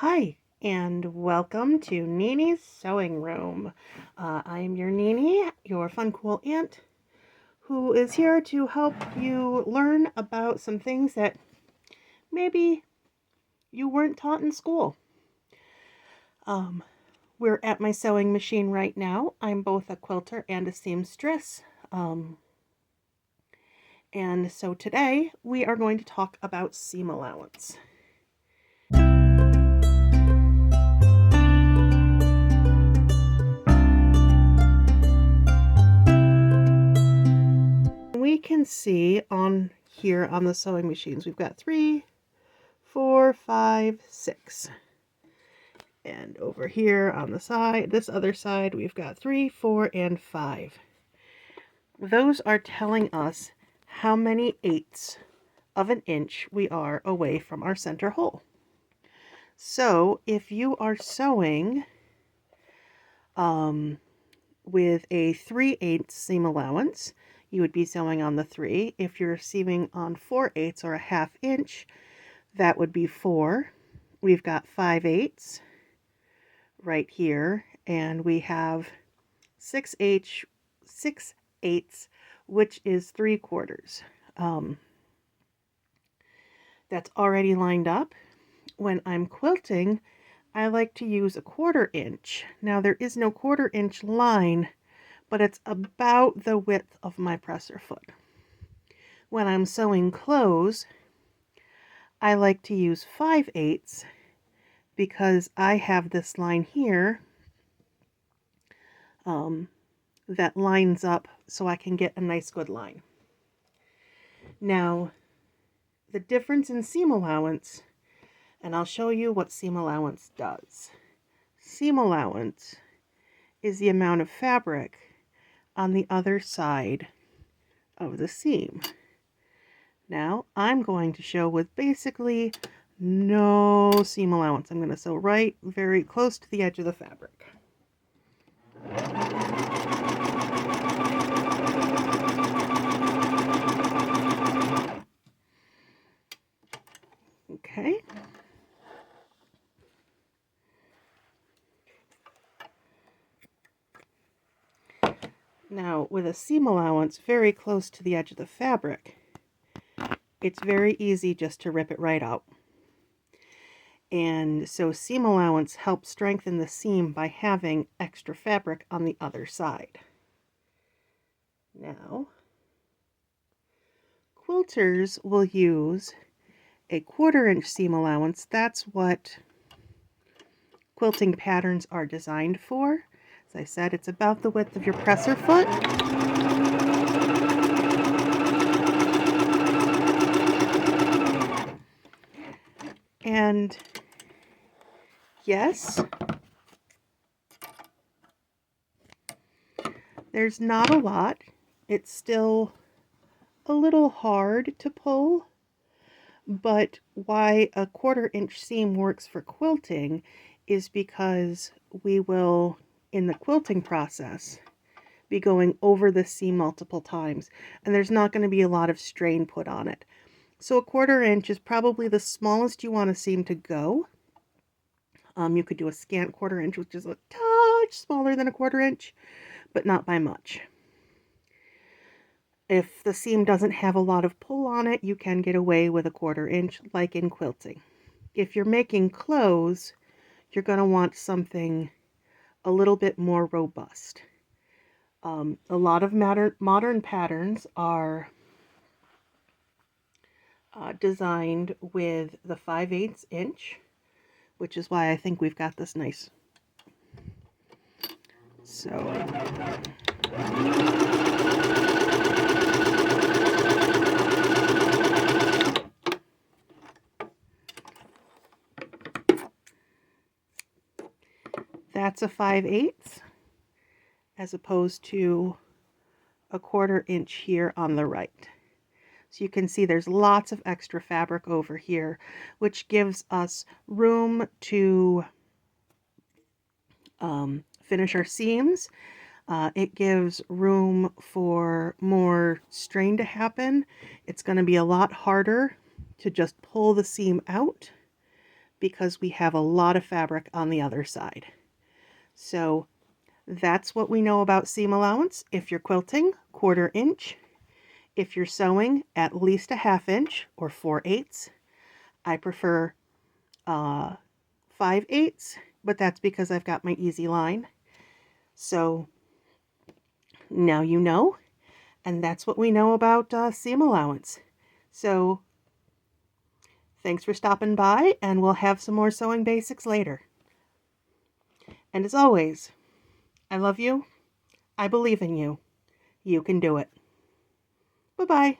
Hi, and welcome to Nini's Sewing Room. I'm your Nini, your fun, cool aunt, who is here to help you learn about some things that maybe you weren't taught in school. We're at my sewing machine right now. I'm both a quilter and a seamstress. And so today we are going to talk about seam allowance. We can see on here on the sewing machines, we've got 3, 4, 5, 6. And over here on the side, this other side, we've got 3, 4, and 5. Those are telling us how many eighths of an inch we are away from our center hole. So if you are sewing with a 3/8 seam allowance, you would be sewing on the 3. If you're sewing on 4/8 or a 1/2 inch, that would be 4. We've got 5/8 right here, and we have 6/8, which is 3/4. That's already lined up. When I'm quilting, I like to use a 1/4 inch. Now there is no 1/4 inch line, but it's about the width of my presser foot. When I'm sewing clothes, I like to use 5/8 because I have this line here that lines up so I can get a nice good line. Now, the difference in seam allowance, and I'll show you what seam allowance does. Seam allowance is the amount of fabric on the other side of the seam. Now, I'm going to show with basically no seam allowance. I'm going to sew right very close to the edge of the fabric. Okay. Now, with a seam allowance very close to the edge of the fabric, it's very easy just to rip it right out. And so seam allowance helps strengthen the seam by having extra fabric on the other side. Now, quilters will use a 1/4 inch seam allowance. That's what quilting patterns are designed for. As I said, it's about the width of your presser foot. And yes, there's not a lot. It's still a little hard to pull, but why a 1/4 inch seam works for quilting is because we will, in the quilting process, be going over the seam multiple times, and there's not going to be a lot of strain put on it. So a 1/4 inch is probably the smallest you want a seam to go. You could do a scant 1/4 inch, which is a touch smaller than a 1/4 inch, but not by much. If the seam doesn't have a lot of pull on it, you can get away with a 1/4 inch, like in quilting. If you're making clothes, you're going to want something a little bit more robust. A lot of modern patterns are designed with the 5/8 inch, which is why I think we've got this nice. So that's a 5/8 as opposed to a 1/4 inch here on the right. So you can see there's lots of extra fabric over here, which gives us room to finish our seams. It gives room for more strain to happen. It's going to be a lot harder to just pull the seam out because we have a lot of fabric on the other side. So that's what we know about seam allowance. If you're quilting, 1/4 inch. If you're sewing, at least a 1/2 inch or 4/8. I prefer 5/8, but that's because I've got my easy line. So now you know, and that's what we know about seam allowance. So thanks for stopping by, and we'll have some more sewing basics later. And as always, I love you. I believe in you. You can do it. Bye-bye.